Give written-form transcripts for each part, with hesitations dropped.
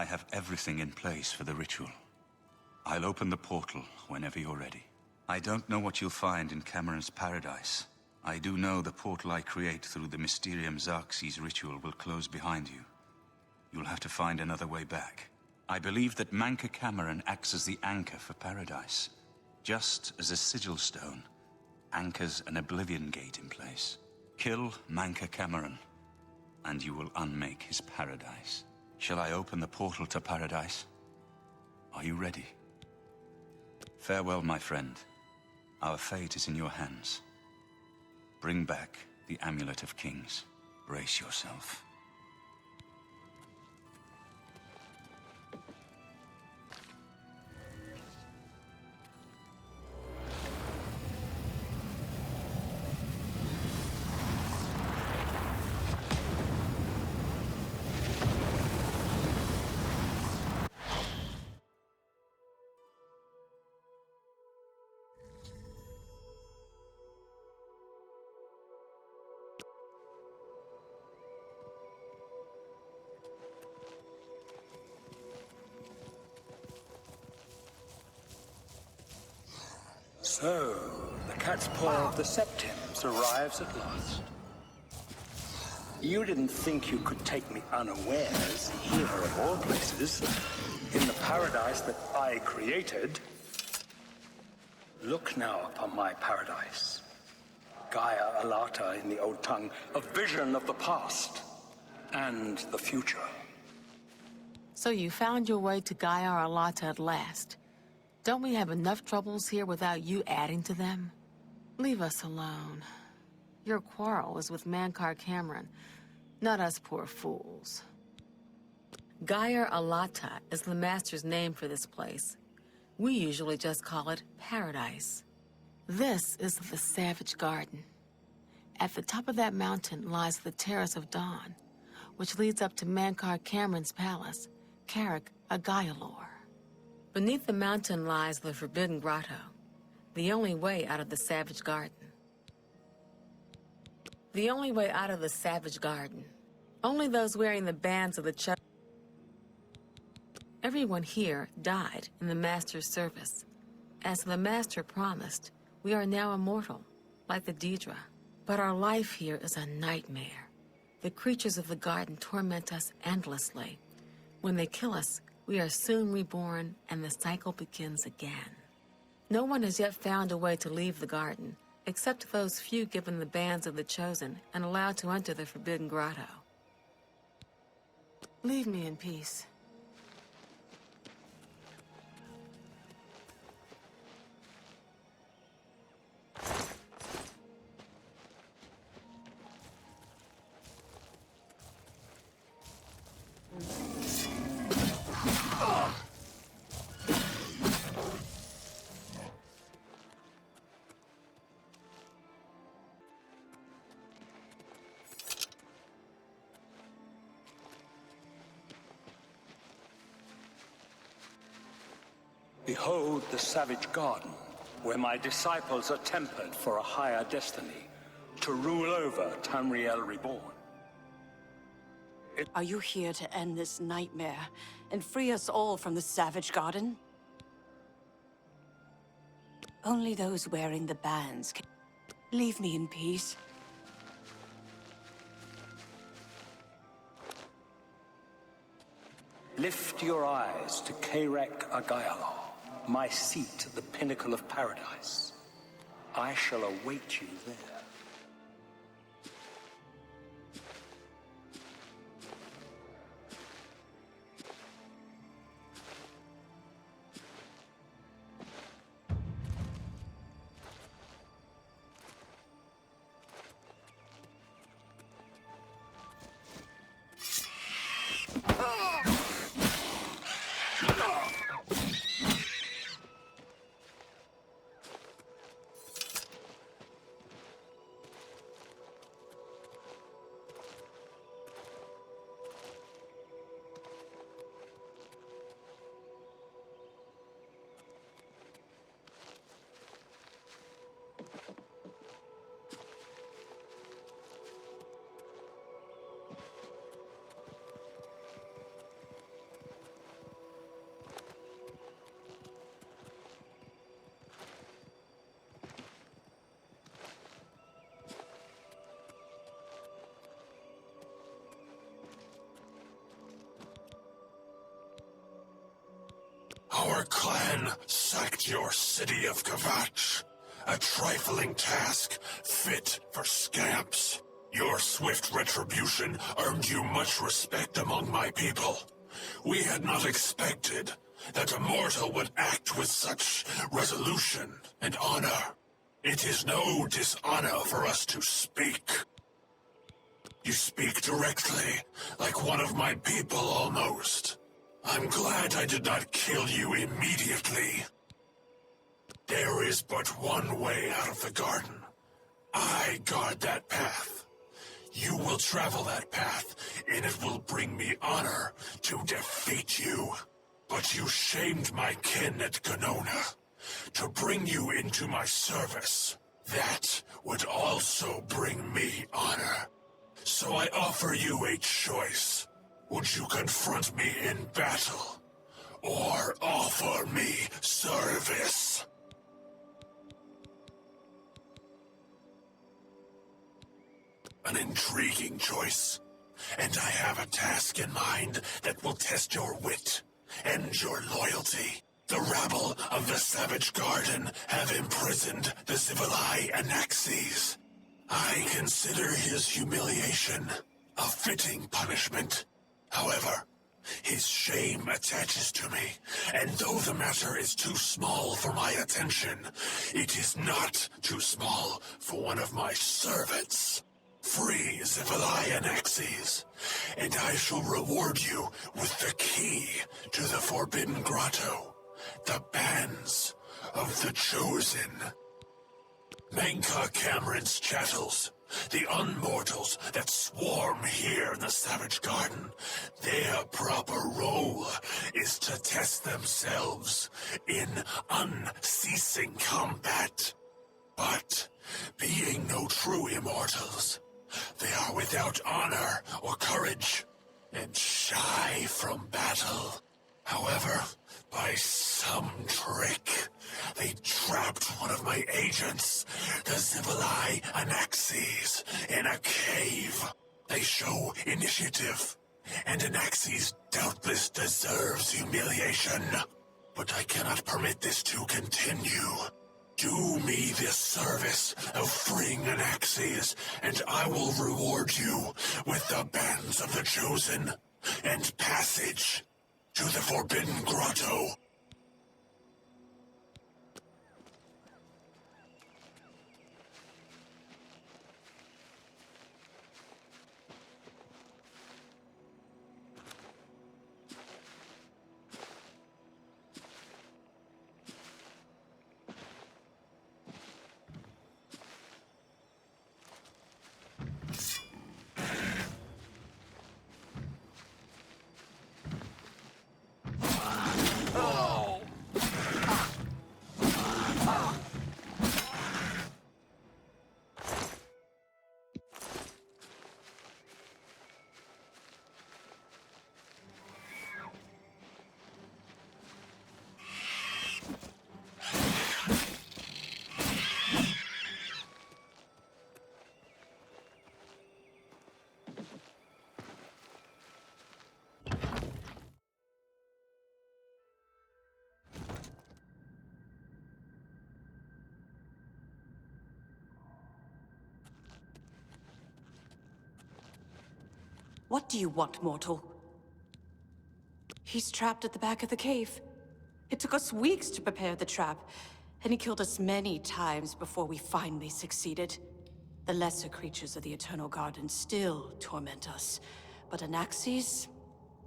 I have everything in place for the ritual. I'll open the portal whenever you're ready. I don't know what you'll find in Cameron's paradise. I do know the portal I create through the Mysterium Xarxes ritual will close behind you. You'll have to find another way back. I believe that Manca Cameron acts as the anchor for paradise, just as a sigil stone anchors an Oblivion gate in place. Kill Manca Cameron, and you will unmake his paradise. Shall I open the portal to paradise? Are you ready? Farewell, my friend. Our fate is in your hands. Bring back the Amulet of Kings. Brace yourself. So, the cat's paw of the Septims arrives at last. You didn't think you could take me unawares, here of all places, in the paradise that I created. Look now upon my paradise. Gaia Alata in the old tongue, a vision of the past and the future. So you found your way to Gaia Alata at last. Don't we have enough troubles here without you adding to them? Leave us alone. Your quarrel is with Mancar Cameron, not us poor fools. Gaia Alata is the Master's name for this place. We usually just call it Paradise. This is the Savage Garden. At the top of that mountain lies the Terrace of Dawn, which leads up to Mancar Cameron's palace, Carrick Agaialor. Beneath the mountain lies the Forbidden Grotto, the only way out of the Savage Garden. The only way out of the Savage Garden. Only those wearing the bands of the Everyone here died in the Master's service. As the Master promised, we are now immortal, like the Daedra. But our life here is a nightmare. The creatures of the garden torment us endlessly. When they kill us, we are soon reborn, and the cycle begins again. No one has yet found a way to leave the garden, except those few given the bands of the Chosen and allowed to enter the Forbidden Grotto. Leave me in peace. Behold the Savage Garden, where my disciples are tempered for a higher destiny, to rule over Tamriel Reborn. Are you here to end this nightmare and free us all from the Savage Garden? Only those wearing the bands can... Leave me in peace. Lift your eyes to Carrick Agaialor, my seat at the pinnacle of paradise. I shall await you there. Our clan sacked your city of Kvatch. A trifling task fit for scamps. Your swift retribution earned you much respect among my people. We had not expected that a mortal would act with such resolution and honor. It is no dishonor for us to speak. You speak directly, like one of my people almost. I'm glad I did not kill you immediately. There is but one way out of the garden. I guard that path. You will travel that path, and it will bring me honor to defeat you. But you shamed my kin at Ganona. To bring you into my service, that would also bring me honor. So I offer you a choice. Would you confront me in battle, or offer me service? An intriguing choice. And I have a task in mind that will test your wit and your loyalty. The rabble of the Savage Garden have imprisoned the Zivalai Anaxes. I consider his humiliation a fitting punishment. However, his shame attaches to me, and though the matter is too small for my attention, it is not too small for one of my servants. Free Zivalai Anaxes, and I shall reward you with the key to the Forbidden Grotto, the bands of the Chosen. Menka Cameron's chattels, the unmortals that swarm here in the Savage Garden, their proper role is to test themselves in unceasing combat. But, being no true immortals, they are without honor or courage, and shy from battle. However, by some trick, they trapped one of my agents, the Zivalai Anaxes, in a cave. They show initiative, and Anaxes doubtless deserves humiliation. But I cannot permit this to continue. Do me this service of freeing Anaxes, and I will reward you with the bands of the Chosen and passage to the Forbidden Grotto. What do you want, mortal? He's trapped at the back of the cave. It took us weeks to prepare the trap, and he killed us many times before we finally succeeded. The lesser creatures of the Eternal Garden still torment us, but Anaxes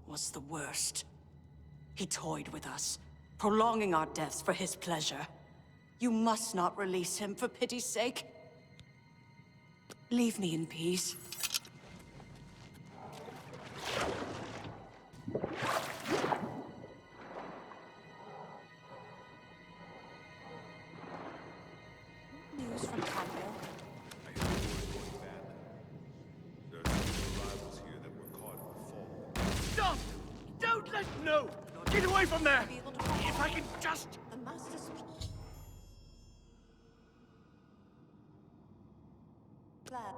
was the worst. He toyed with us, prolonging our deaths for his pleasure. You must not release him, for pity's sake. Leave me in peace. News from Campbell. Stop! Don't let no! Get away from there! If I can just... The Master's... Glad.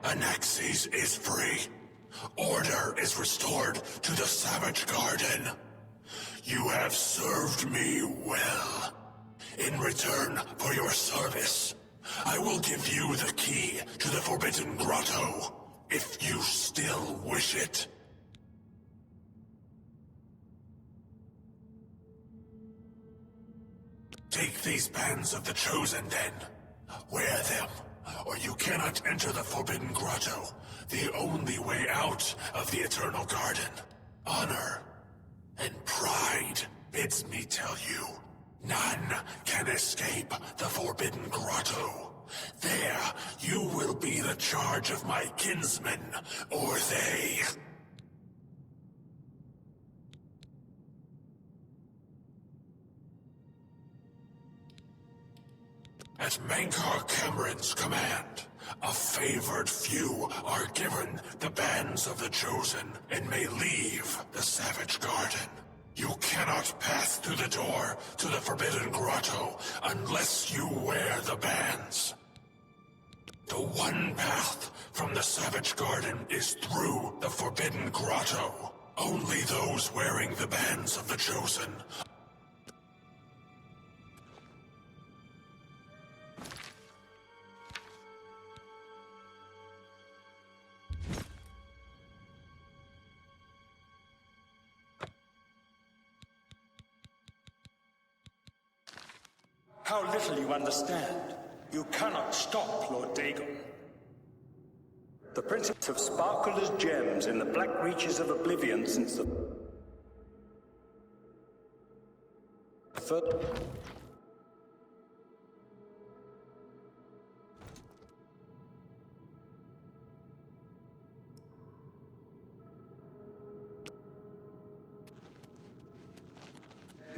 Anaxes is free. Order is restored to the Savage Garden. You have served me well. In return for your service, I will give you the key to the Forbidden Grotto, if you still wish it. Take these bands of the Chosen, then. Wear them, or you cannot enter the Forbidden Grotto, the only way out of the Eternal Garden. Honor and pride bids me tell you, none can escape the Forbidden Grotto. There, you will be the charge of my kinsmen, or they. At Mankar Cameron's command, a favored few are given the bands of the Chosen and may leave the Savage Garden. You cannot pass through the door to the Forbidden Grotto unless you wear the bands. The one path from the Savage Garden is through the Forbidden Grotto. Only those wearing the bands of the Chosen. How little you understand. You cannot stop Lord Dagon. The Principes have sparkled as gems in the black reaches of Oblivion since the first.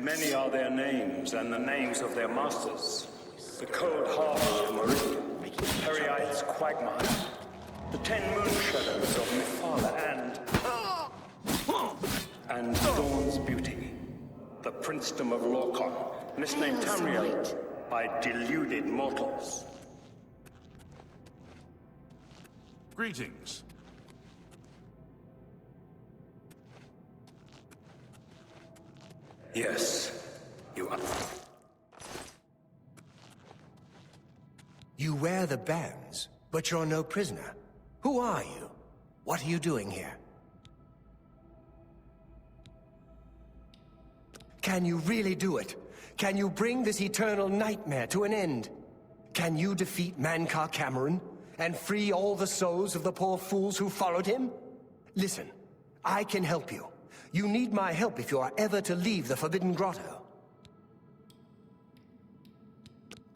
Many are their names, and the names of their masters. The cold harbors of Meridian, Periite's quagmire, the 10 moon shadows of Mephala, and Dawn's beauty, the princedom of Lorcan, misnamed Tamriel by deluded mortals. Greetings. Yes, you are. You wear the bands, but you're no prisoner. Who are you? What are you doing here? Can you really do it? Can you bring this eternal nightmare to an end? Can you defeat Mankar Cameron and free all the souls of the poor fools who followed him? Listen, I can help you. You need my help if you are ever to leave the Forbidden Grotto.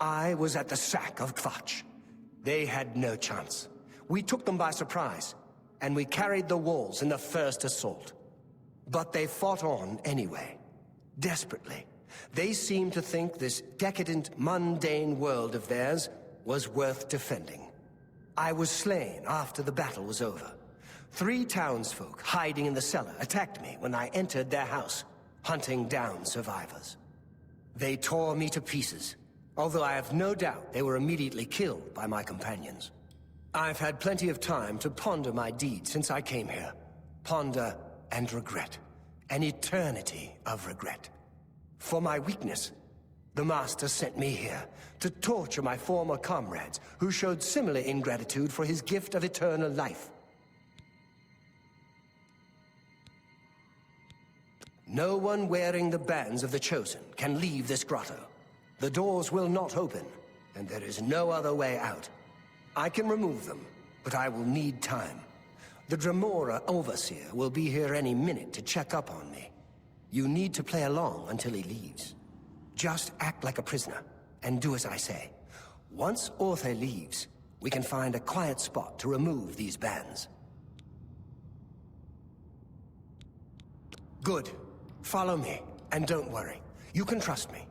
I was at the sack of Kvatch. They had no chance. We took them by surprise, and we carried the walls in the first assault. But they fought on anyway, desperately. They seemed to think this decadent, mundane world of theirs was worth defending. I was slain after the battle was over. 3 townsfolk hiding in the cellar attacked me when I entered their house, hunting down survivors. They tore me to pieces, although I have no doubt they were immediately killed by my companions. I've had plenty of time to ponder my deed since I came here. Ponder and regret. An eternity of regret. For my weakness, the Master sent me here to torture my former comrades who showed similar ingratitude for his gift of eternal life. No one wearing the bands of the Chosen can leave this grotto. The doors will not open, and there is no other way out. I can remove them, but I will need time. The Dremora Overseer will be here any minute to check up on me. You need to play along until he leaves. Just act like a prisoner, and do as I say. Once Orthe leaves, we can find a quiet spot to remove these bands. Good. Follow me, and don't worry. You can trust me.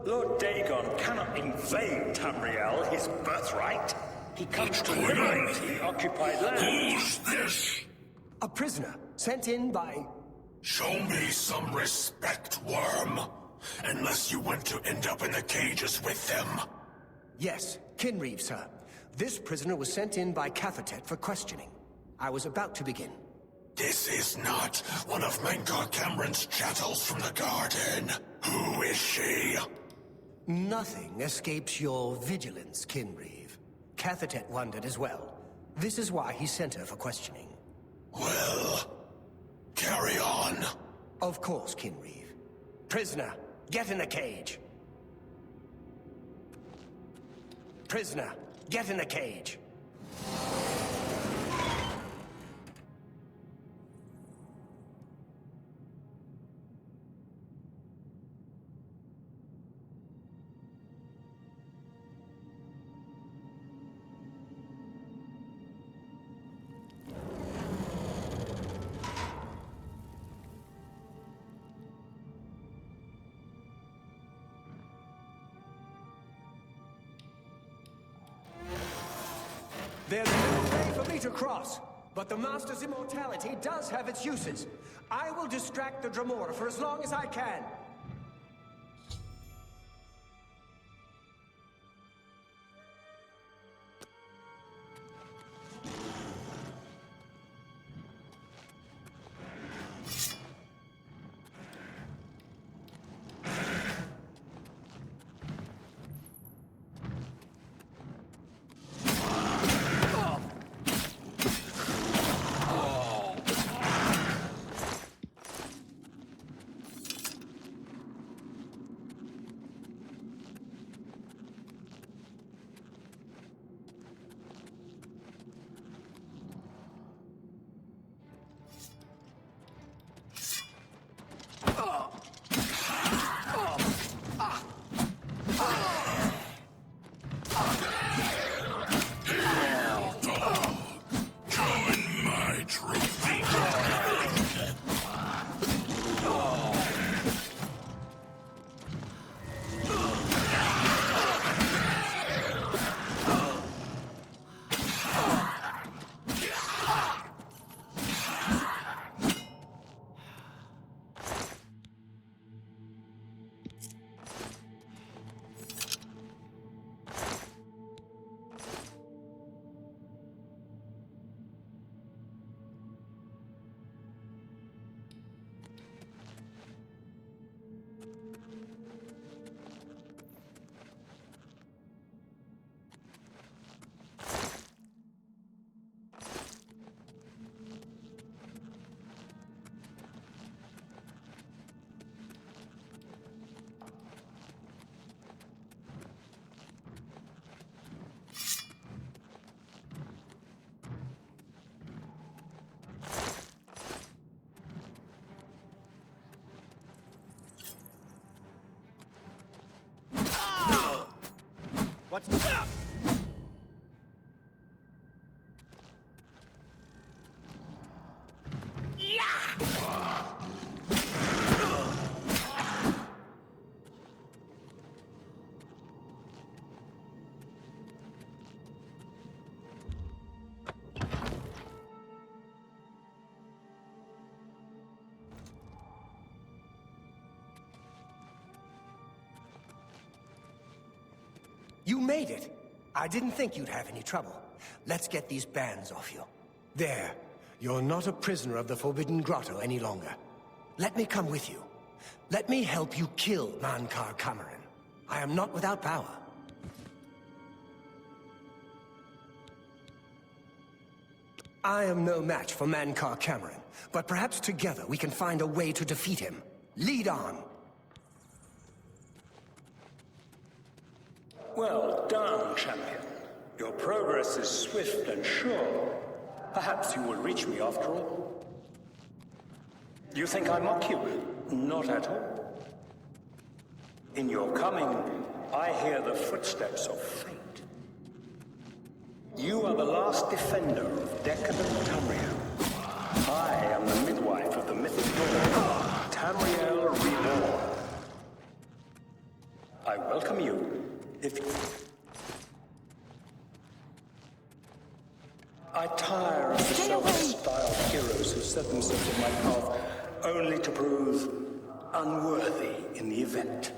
Lord Dagon cannot invade Tamriel, his birthright. He comes to liberate the occupied land. Who's this? A prisoner, sent in by Show me some respect, worm. Unless you want to end up in the cages with them. Yes, Kinreeve, sir. This prisoner was sent in by Cathatet for questioning. I was about to begin. This is not one of Mankar Cameron's chattels from the garden. Who is she? Nothing escapes your vigilance, Kinreeve. Cathatet wondered as well. This is why he sent her for questioning. Well, carry on. Of course, Kinreeve. Prisoner, get in the cage. Prisoner, get in the cage. There's no way for me to cross, but the Master's immortality does have its uses. I will distract the Dremora for as long as I can. What's up? You made it! I didn't think you'd have any trouble. Let's get these bands off you. There. You're not a prisoner of the Forbidden Grotto any longer. Let me come with you. Let me help you kill Mankar Cameron. I am not without power. I am no match for Mankar Cameron, but perhaps together we can find a way to defeat him. Lead on! Well done, champion. Your progress is swift and sure. Perhaps you will reach me after all. You think I mock you? Not at all. In your coming, I hear the footsteps of fate. You are the last defender of decadent Tamriel. I am the midwife of the mythic lord, Tamriel Reborn. I welcome you. I tire of the self-styled heroes who set themselves in my path only to prove unworthy in the event.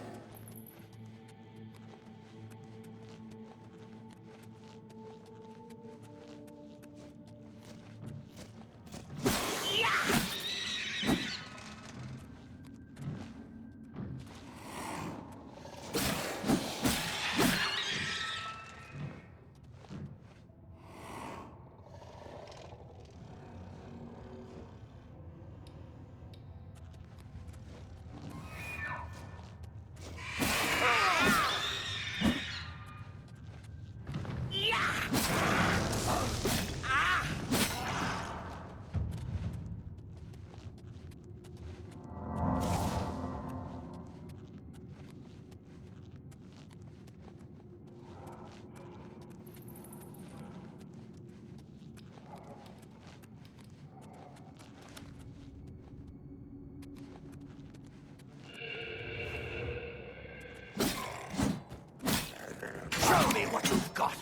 Show me what you've got!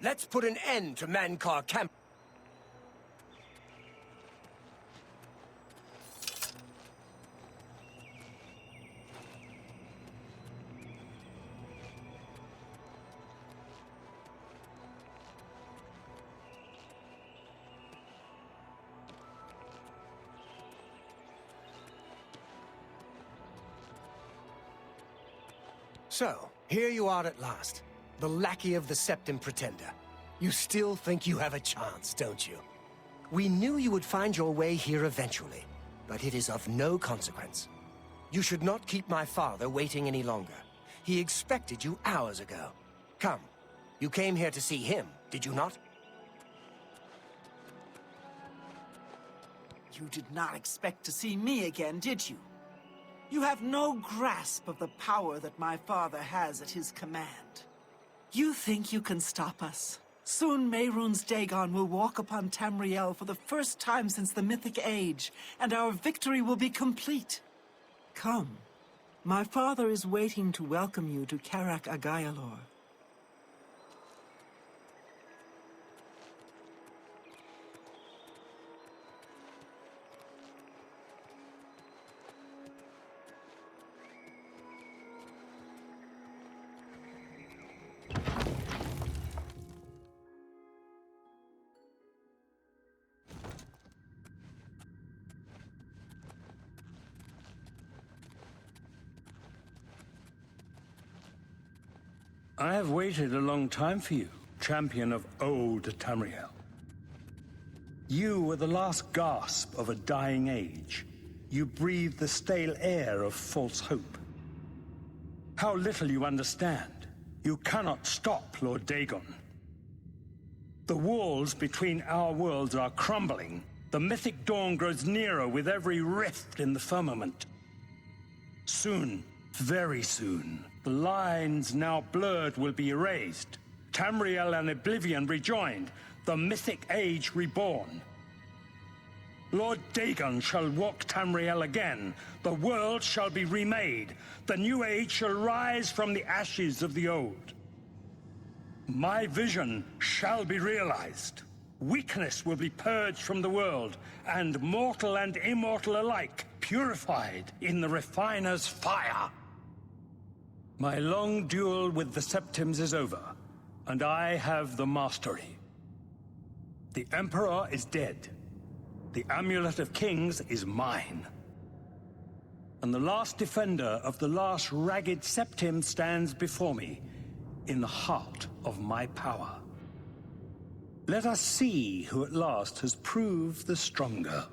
Let's put an end to Mankar camp. So, here you are at last. The lackey of the Septim Pretender. You still think you have a chance, don't you? We knew you would find your way here eventually, but it is of no consequence. You should not keep my father waiting any longer. He expected you hours ago. Come, you came here to see him, did you not? You did not expect to see me again, did you? You have no grasp of the power that my father has at his command. You think you can stop us? Soon Mehrunes Dagon will walk upon Tamriel for the first time since the Mythic Age, and our victory will be complete. Come. My father is waiting to welcome you to Karak Agayalor. I have waited a long time for you, champion of old Tamriel. You were the last gasp of a dying age. You breathed the stale air of false hope. How little you understand. You cannot stop Lord Dagon. The walls between our worlds are crumbling. The mythic dawn grows nearer with every rift in the firmament. Soon, very soon, the lines now blurred will be erased. Tamriel and Oblivion rejoined, the mythic age reborn. Lord Dagon shall walk Tamriel again. The world shall be remade. The new age shall rise from the ashes of the old. My vision shall be realized. Weakness will be purged from the world, and mortal and immortal alike purified in the refiner's fire. My long duel with the Septims is over, and I have the mastery. The Emperor is dead. The Amulet of Kings is mine. And the last defender of the last ragged Septim stands before me. in the heart of my power. Let us see who at last has proved the stronger.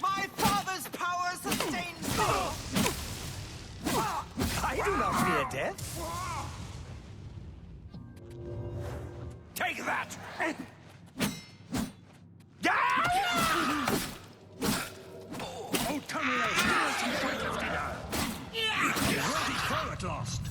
My father's power sustains me! I do not fear death. Take that! Oh, Tamriel has some weightlifting now. Ready for at last.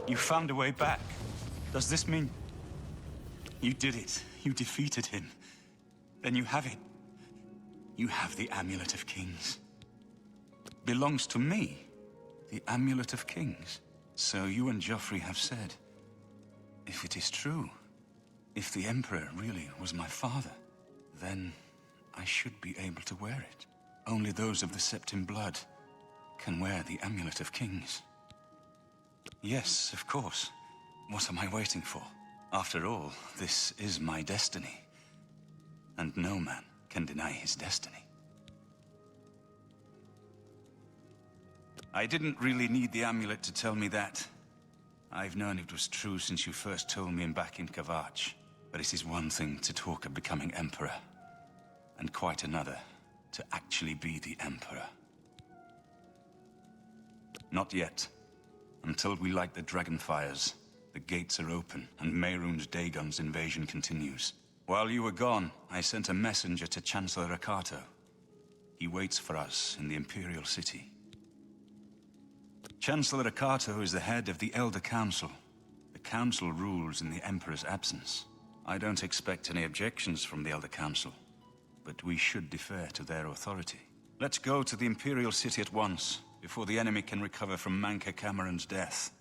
You found a way back. Does this mean... You did it. You defeated him. Then you have it. You have the Amulet of Kings. Belongs to me. The Amulet of Kings. So you and Joffrey have said. If it is true, if the Emperor really was my father, then I should be able to wear it. Only those of the Septim blood can wear the Amulet of Kings. Yes, of course. What am I waiting for? After all, this is my destiny. And no man can deny his destiny. I didn't really need the amulet to tell me that. I've known it was true since you first told me back in Kvatch. But it is one thing to talk of becoming Emperor, and quite another to actually be the Emperor. Not yet. Until we light the Dragonfires, the gates are open, and Mehrunes Dagon's invasion continues. While you were gone, I sent a messenger to Chancellor Akato. He waits for us in the Imperial City. Chancellor Akato is the head of the Elder Council. The Council rules in the Emperor's absence. I don't expect any objections from the Elder Council, but we should defer to their authority. Let's go to the Imperial City at once, before the enemy can recover from Manca Cameron's death.